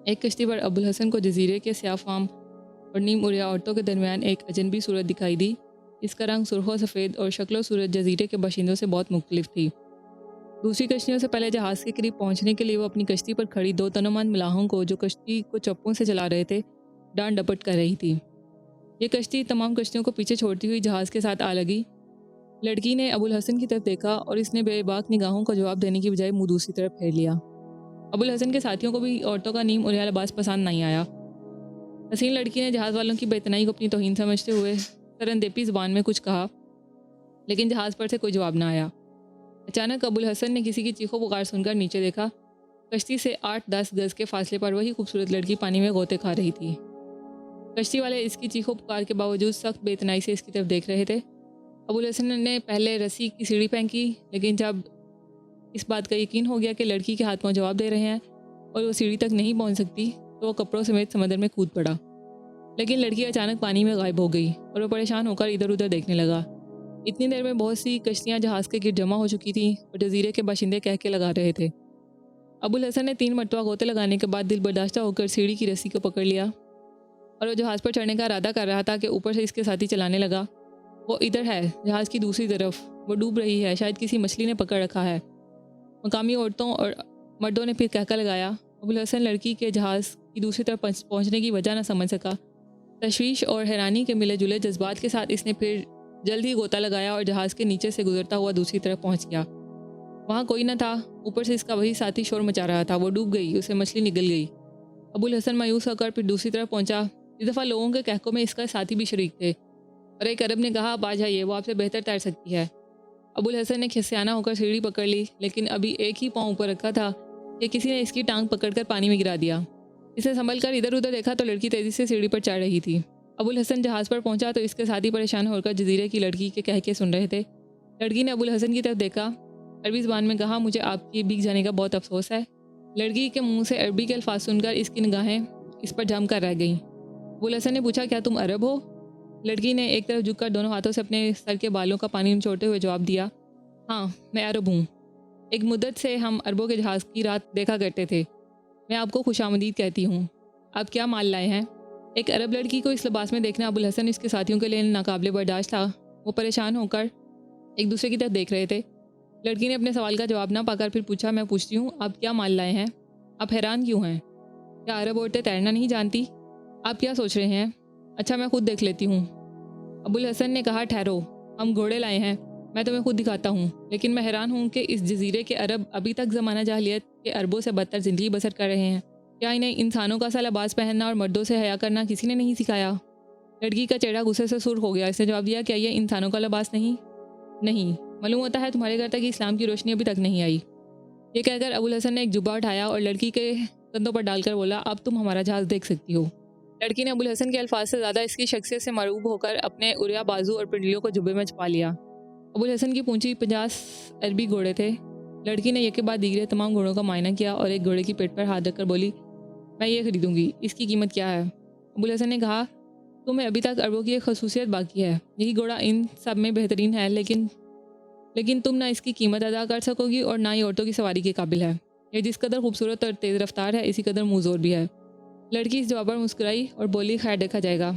ایک کشتی پر ابوالحسن کو جزیرے کے سیاہ فام اور نیم اریا عورتوں کے درمیان ایک اجنبی صورت دکھائی دی، جس کا رنگ سرخ و سفید اور شکل و صورت جزیرے کے باشندوں سے بہت مختلف تھی۔ دوسری کشتیوں سے پہلے جہاز کے قریب پہنچنے کے لیے وہ اپنی کشتی پر کھڑی دو تنومند ملاحوں کو، جو کشتی کو چپوں سے چلا رہے تھے، ڈانٹ ڈپٹ کر رہی تھی۔ یہ کشتی تمام کشتیوں کو پیچھے چھوڑتی ہوئی جہاز کے ساتھ آ لگی۔ لڑکی نے ابوالحسن کی طرف دیکھا اور اس نے بے باک نگاہوں کا جواب دینے کی بجائے منہ دوسری طرف پھیر لیا۔ ابوالحسن کے ساتھیوں کو بھی عورتوں کا نیم اریا لباس پسند نہیں آیا۔ حسین لڑکی نے جہاز والوں کی بے اتنائی کو اپنی توہین سمجھتے ہوئے سرندیپی زبان میں کچھ کہا، لیکن جہاز پر سے کوئی جواب نہ آیا۔ اچانک ابوالحسن نے کسی کی چیخو پکار سن کر نیچے دیکھا۔ کشتی سے 8-10 گز کے فاصلے پر وہی خوبصورت لڑکی پانی میں غوطے کھا رہی تھی۔ کشتی والے اس کی چیخو پکار کے باوجود سخت بے اتنائی سے اس کی طرف دیکھ رہے تھے۔ ابوالحسن نے پہلے رسی کی سیڑھی پھینکی، لیکن جب اس بات کا یقین ہو گیا کہ لڑکی کے ہاتھ پاؤں جواب دے رہے ہیں اور وہ سیڑھی تک نہیں پہنچ سکتی، تو وہ کپڑوں سمیت سمندر میں کود پڑا۔ لیکن لڑکی اچانک پانی میں غائب ہو گئی اور وہ پریشان ہو کر ادھر ادھر دیکھنے لگا۔ اتنی دیر میں بہت سی کشتیاں جہاز کے گرد جمع ہو چکی تھیں اور جزیرے کے باشندے کہکے لگا رہے تھے۔ ابوالحسن نے 3 مرتبہ غوطے لگانے کے بعد دل برداشتہ ہو کر سیڑھی کی رسی کو پکڑ لیا اور وہ جہاز پر چڑھنے کا ارادہ کر رہا تھا کہ اوپر سے اس کے ساتھی چلانے لگا۔ وہ ادھر ہے، جہاز کی دوسری طرف، وہ ڈوب رہی ہے، شاید کسی مچھلی نے پکڑ رکھا ہے۔ مقامی عورتوں اور مردوں نے پھر کہکا لگایا۔ ابوالحسن لڑکی کے جہاز کی دوسری طرف پہنچنے کی وجہ نہ سمجھ سکا۔ تشویش اور حیرانی کے ملے جلے جذبات کے ساتھ اس نے پھر جلد ہی غوطہ لگایا اور جہاز کے نیچے سے گزرتا ہوا دوسری طرف پہنچ گیا۔ وہاں کوئی نہ تھا، اوپر سے اس کا وہی ساتھی شور مچا رہا تھا۔ وہ ڈوب گئی، اسے مچھلی نگل گئی۔ ابوالحسن مایوس ہو کر پھر دوسری طرف پہنچا۔ اس دفعہ لوگوں کے کہکوں میں اس کا ساتھی بھی شریک تھے، اور ایک عرب نے کہا، آپ آ جائیے، وہ آپ سے بہتر تیر سکتی ہے۔ ابوالحسن نے کھسیانہ ہو کر سیڑھی پکڑ لی، لیکن ابھی ایک ہی پاؤں اوپر رکھا تھا کہ کسی نے اس کی ٹانگ پکڑ کر پانی میں گرا دیا۔ اس نے سنبھل کر ادھر ادھر دیکھا تو لڑکی تیزی سے سیڑھی پر چڑھ رہی تھی۔ ابوالحسن جہاز پر پہنچا تو اس کے ساتھی پریشان ہو کر جزیرے کی لڑکی کے کہکے سن رہے تھے۔ لڑکی نے ابوالحسن کی طرف دیکھا، عربی زبان میں کہا، مجھے آپ کی بھیگ جانے کا بہت افسوس ہے۔ لڑکی کے منہ سے عربی کے الفاظ سن کر اس کی نگاہیں اس پر جم کر رہ گئیں۔ ابوالحسن نے پوچھا، کیا تم عرب ہو؟ لڑکی نے ایک طرف جھک کر دونوں ہاتھوں سے اپنے سر کے بالوں کا پانی نچوڑتے ہوئے جواب دیا، ہاں میں عرب ہوں۔ ایک مدت سے ہم عربوں کے جہاز کی رات دیکھا کرتے تھے۔ میں آپ کو خوش آمدید کہتی ہوں۔ آپ کیا مال لائے ہیں؟ ایک عرب لڑکی کو اس لباس میں دیکھنا ابوالحسن اس کے ساتھیوں کے لیے ناقابل برداشت تھا۔ وہ پریشان ہو کر ایک دوسرے کی طرف دیکھ رہے تھے۔ لڑکی نے اپنے سوال کا جواب نہ پا کر پھر پوچھا، میں پوچھتی ہوں، آپ کیا مال لائے ہیں؟ آپ حیران کیوں ہیں؟ کیا عرب عورتیں تیرنا نہیں جانتی؟ آپ کیا سوچ رہے ہیں؟ اچھا میں خود دیکھ لیتی ہوں۔ ابوالحسن نے کہا، ٹھہرو، ہم گھوڑے لائے ہیں، میں تمہیں خود دکھاتا ہوں۔ لیکن میں حیران ہوں کہ اس جزیرے کے عرب ابھی تک زمانہ جاہلیت کے عربوں سے بدتر زندگی بسر کر رہے ہیں۔ کیا انہیں انسانوں کا سا لباس پہننا اور مردوں سے حیا کرنا کسی نے نہیں سکھایا؟ لڑکی کا چہرہ غصے سے سرخ ہو گیا۔ اس نے جواب دیا، کیا یہ انسانوں کا لباس نہیں؟ نہیں، معلوم ہوتا ہے تمہارے گھر تک اسلام کی روشنی ابھی تک نہیں آئی۔ یہ کہہ کر ابوالحسن نے ایک جبہ اٹھایا اور لڑکی کے کندھوں پر ڈال کر بولا، اب تم ہمارا جہاز دیکھ سکتی ہو۔ لڑکی نے ابوالحسن کے الفاظ سے زیادہ اس کی شخصیت سے مرعوب ہو کر اپنے اریا بازو اور پنڈلیوں کو جبے میں چھپا لیا۔ ابوالحسن کی پونچھی 50 عربی گھوڑے تھے۔ لڑکی نے یکے بعد دیگرے تمام گھوڑوں کا معائنہ کیا اور ایک گھوڑے کی پیٹھ پر ہاتھ رکھ کر بولی، میں یہ خریدوں گی، اس کی قیمت کیا ہے؟ ابوالحسن نے کہا، تمہیں ابھی تک عربوں کی ایک خصوصیت باقی ہے، یہی گھوڑا ان سب میں بہترین ہے، لیکن تم نہ اس کی قیمت ادا کر سکو گی اور نہ ہی عورتوں کی سواری کے قابل ہے۔ یہ جس قدر خوبصورت اور تیز رفتار ہے، اسی قدر منہ زور بھی ہے۔ لڑکی اس جواب پر مسکرائی اور بولی، خیر دیکھا جائے گا۔